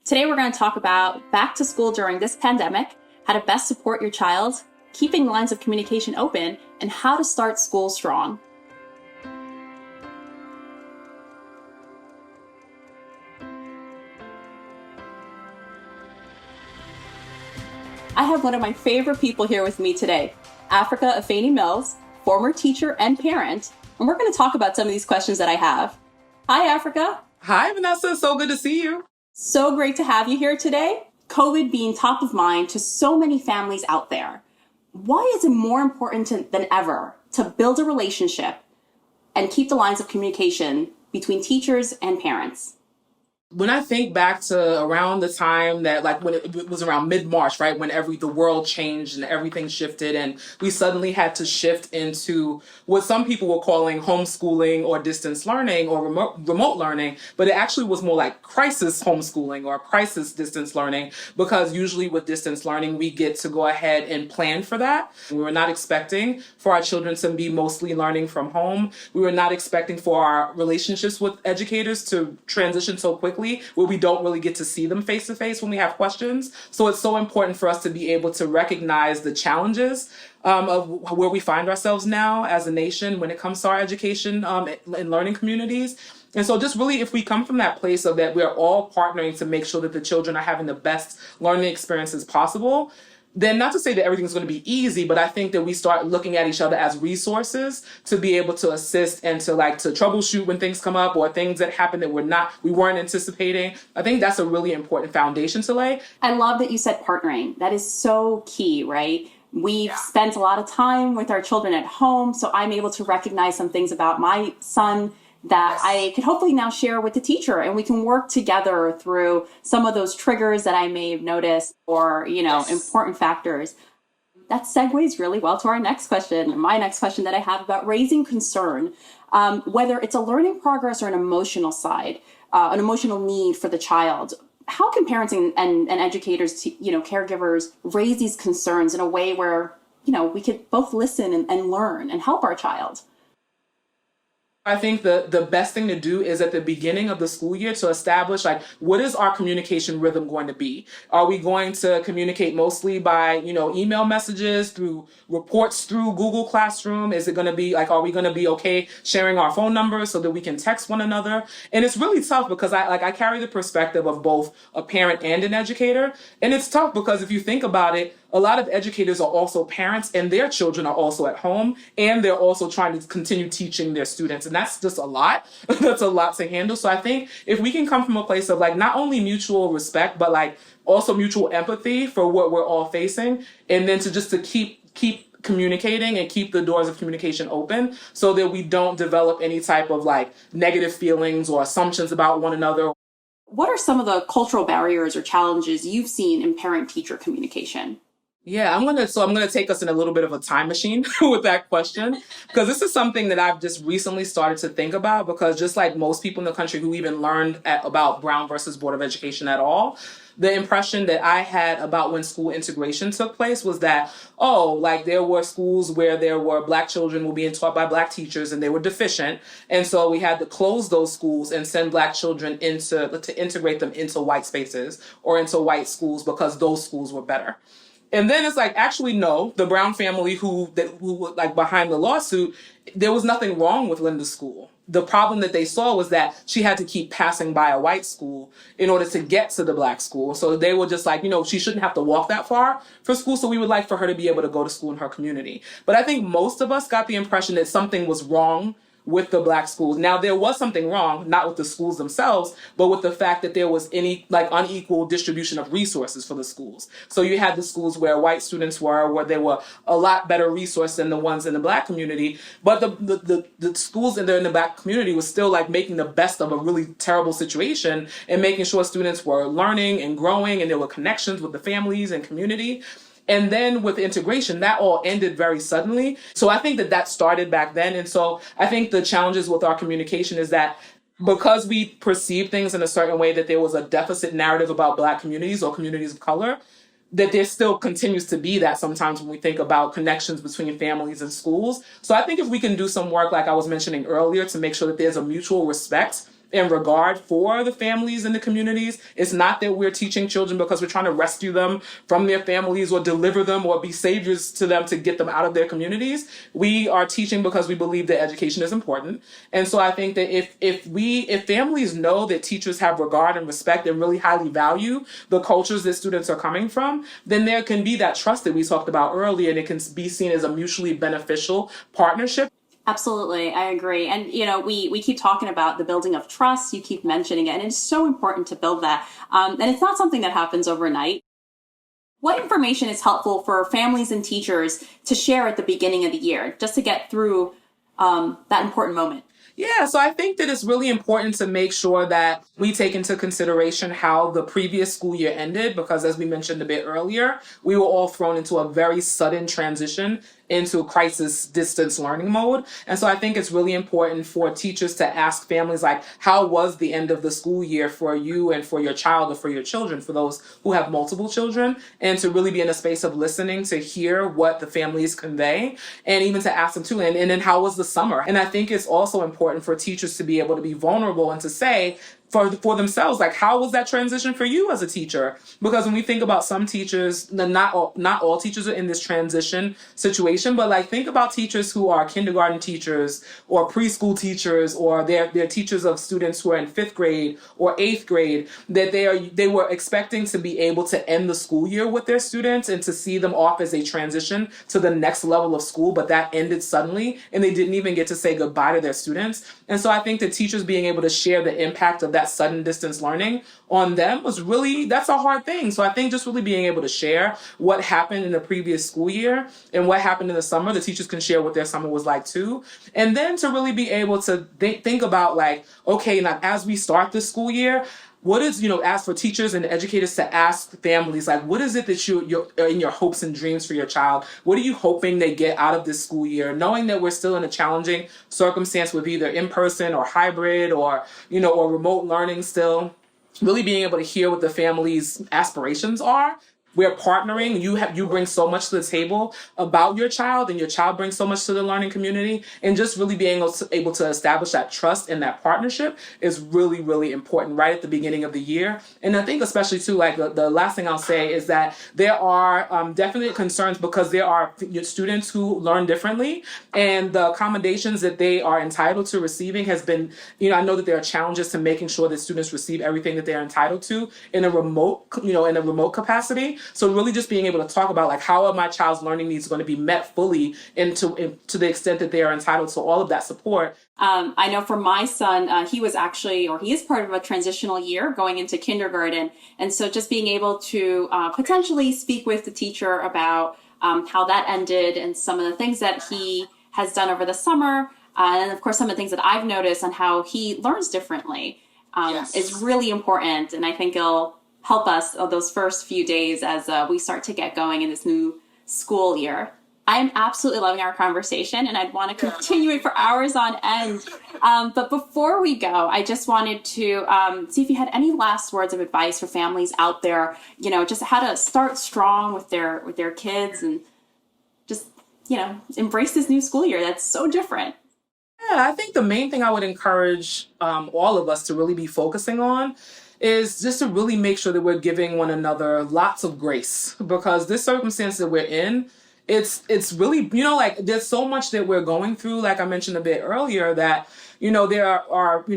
Today we're going to talk about back to school during this pandemic, how to best support your child, keeping lines of communication open, and how to start school strong. I have one of my favorite people here with me today, Afrika Afeni Mills, former teacher and parent, and we're going to talk about some of these questions that I have. Hi, Afrika. Hi, Vanessa. So good to see you. So great to have you here today. COVID being top of mind to so many families out there. Why is it more important than ever to build a relationship and keep the lines of communication between teachers and parents? When I think back to around the time that, like, when it was around mid-March, right, when the world changed and everything shifted, and we suddenly had to shift into what some people were calling homeschooling or distance learning or remote learning, but it actually was more like crisis homeschooling or crisis distance learning, because usually with distance learning, we get to go ahead and plan for that. We were not expecting for our children to be mostly learning from home. We were not expecting for our relationships with educators to transition so quickly, where we don't really get to see them face to face when we have questions. So it's so important for us to be able to recognize the challenges of where we find ourselves now as a nation when it comes to our education and learning communities. And so just really, if we come from that place of that we're all partnering to make sure that the children are having the best learning experiences possible, then not to say that everything's going to be easy, but I think that we start looking at each other as resources to be able to assist and to troubleshoot when things come up or things that happen that we weren't anticipating. I think that's a really important foundation to lay. I love that you said partnering. That is so key, right? We've spent a lot of time with our children at home, so I'm able to recognize some things about my son that I could hopefully now share with the teacher, and we can work together through some of those triggers that I may have noticed or, important factors. That segues really well to our next question, my next question that I have about raising concern, whether it's a learning progress or an emotional side, an emotional need for the child. How can parents and educators, caregivers raise these concerns in a way where, we could both listen and learn and help our child? I think the best thing to do is at the beginning of the school year to establish, what is our communication rhythm going to be? Are we going to communicate mostly by, email messages, through reports, through Google Classroom? Is it going to be are we going to be okay sharing our phone numbers so that we can text one another? And it's really tough because I carry the perspective of both a parent and an educator. And it's tough because if you think about it, a lot of educators are also parents and their children are also at home and they're also trying to continue teaching their students. And that's just a lot. That's a lot to handle. So I think if we can come from a place of not only mutual respect, but also mutual empathy for what we're all facing, and then to keep communicating and keep the doors of communication open so that we don't develop any type of negative feelings or assumptions about one another. What are some of the cultural barriers or challenges you've seen in parent-teacher communication? Yeah, I'm gonna take us in a little bit of a time machine with that question, because this is something that I've just recently started to think about, because just like most people in the country who even learned about Brown versus Board of Education at all, the impression that I had about when school integration took place was that, there were schools where there were Black children were being taught by Black teachers and they were deficient. And so we had to close those schools and send Black children to integrate them into white spaces or into white schools because those schools were better. And then it's actually, no, the Brown family who behind the lawsuit, there was nothing wrong with Linda's school. The problem that they saw was that she had to keep passing by a white school in order to get to the Black school. So they were just she shouldn't have to walk that far for school. So we would like for her to be able to go to school in her community. But I think most of us got the impression that something was wrong with the Black schools. Now, there was something wrong, not with the schools themselves, but with the fact that there was any unequal distribution of resources for the schools. So you had the schools where white students where they were a lot better resourced than the ones in the Black community. But the schools in the Black community was still making the best of a really terrible situation and making sure students were learning and growing and there were connections with the families and community. And then with integration, that all ended very suddenly. So I think that started back then. And so I think the challenges with our communication is that because we perceive things in a certain way, that there was a deficit narrative about Black communities or communities of color, that there still continues to be that sometimes when we think about connections between families and schools. So I think if we can do some work, like I was mentioning earlier, to make sure that there's a mutual respect and regard for the families and the communities. It's not that we're teaching children because we're trying to rescue them from their families or deliver them or be saviors to them to get them out of their communities. We are teaching because we believe that education is important. And so I think that if families know that teachers have regard and respect and really highly value the cultures that students are coming from, then there can be that trust that we talked about earlier, and it can be seen as a mutually beneficial partnership. Absolutely, I agree. And we keep talking about the building of trust. You keep mentioning it, and it's so important to build that. And it's not something that happens overnight. What information is helpful for families and teachers to share at the beginning of the year, just to get through that important moment? Yeah, so I think that it's really important to make sure that we take into consideration how the previous school year ended, because as we mentioned a bit earlier, we were all thrown into a very sudden transition into crisis distance learning mode. And so I think it's really important for teachers to ask families, like, how was the end of the school year for you and for your child or for your children, for those who have multiple children, and to really be in a space of listening to hear what the families convey, and even to ask them too, and then how was the summer? And I think it's also important for teachers to be able to be vulnerable and to say, for themselves, like, how was that transition for you as a teacher? Because when we think about some teachers, not all teachers are in this transition situation, but like, think about teachers who are kindergarten teachers or preschool teachers, or they're teachers of students who are in 5th grade or 8th grade, that they were expecting to be able to end the school year with their students and to see them off as they transition to the next level of school, but that ended suddenly and they didn't even get to say goodbye to their students. And so I think that teachers being able to share the impact of that sudden distance learning on them that's a hard thing. So I think just really being able to share what happened in the previous school year and what happened in the summer, the teachers can share what their summer was like too. And then to really be able to think about, like, okay, now as we start this school year, what is, ask for teachers and educators to ask families, like, what is it that you're in your hopes and dreams for your child? What are you hoping they get out of this school year? Knowing that we're still in a challenging circumstance with either in-person or hybrid or remote learning still, really being able to hear what the family's aspirations are. We're partnering. You bring so much to the table about your child, and your child brings so much to the learning community. And just really being able to establish that trust and that partnership is really, really important right at the beginning of the year. And I think especially too, like, the last thing I'll say is that there are definite concerns, because there are students who learn differently, and the accommodations that they are entitled to receiving has been, I know that there are challenges to making sure that students receive everything that they're entitled to in a remote capacity. So really just being able to talk about, like, how are my child's learning needs going to be met fully, and to the extent that they are entitled to all of that support. I know for my son, he is part of a transitional year going into kindergarten. And so just being able to potentially speak with the teacher about how that ended and some of the things that he has done over the summer. And of course, some of the things that I've noticed on how he learns differently is really important. And I think it'll help us those first few days as we start to get going in this new school year. I am absolutely loving our conversation, and I'd want to continue it for hours on end. But before we go, I just wanted to see if you had any last words of advice for families out there, just how to start strong with their kids and just, embrace this new school year that's so different. Yeah, I think the main thing I would encourage all of us to really be focusing on is just to really make sure that we're giving one another lots of grace, because this circumstance that we're in, it's really, there's so much that we're going through, like I mentioned a bit earlier, that there are we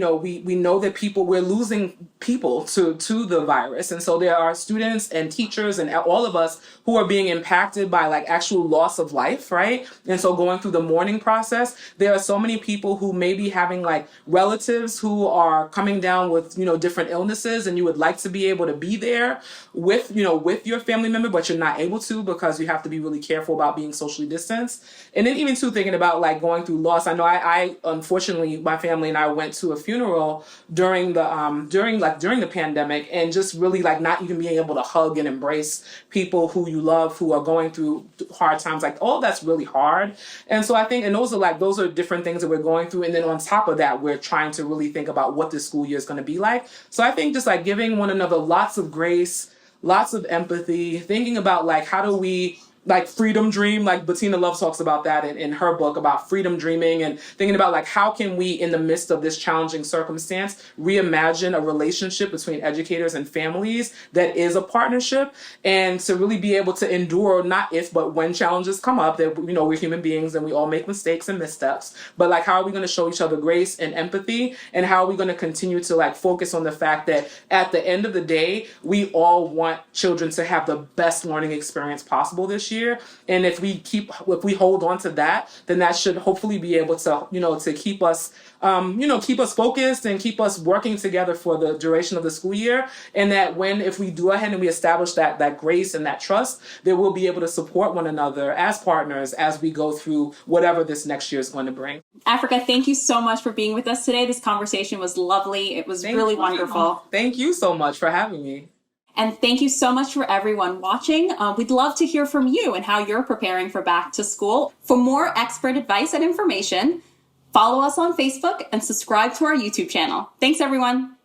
know that we're losing people to the virus. And so there are students and teachers and all of us who are being impacted by, like, actual loss of life, right? And so going through the mourning process, there are so many people who may be having, like, relatives who are coming down with, different illnesses, and you would like to be able to be there with your family member, but you're not able to because you have to be really careful about being socially distanced. And then even too, thinking about, like, going through loss. I know I unfortunately, my family and I went to a funeral during the pandemic, and just really, like, not even being able to hug and embrace people who you love who are going through hard times, like, all that's really hard. And so I think, and those are different things that we're going through. And then on top of that, we're trying to really think about what this school year is going to be like. So I think just, like, giving one another lots of grace, lots of empathy, thinking about, like, how do we like freedom dream, like Bettina Love talks about that in her book about freedom dreaming, and thinking about like how can we in the midst of this challenging circumstance reimagine a relationship between educators and families that is a partnership, and to really be able to endure, not if but when challenges come up, that we're human beings and we all make mistakes and missteps, but like how are we going to show each other grace and empathy, and how are we going to continue to like focus on the fact that at the end of the day we all want children to have the best learning experience possible this year. And if we hold on to that, then that should hopefully be able to to keep us keep us focused and keep us working together for the duration of the school year. And that if we do ahead and we establish that grace and that trust, then we'll be able to support one another as partners as we go through whatever this next year is going to bring. Afrika, thank you so much for being with us today. This conversation was lovely. It was really wonderful. Thank you so much for having me. And thank you so much for everyone watching. We'd love to hear from you and how you're preparing for back to school. For more expert advice and information, follow us on Facebook and subscribe to our YouTube channel. Thanks, everyone.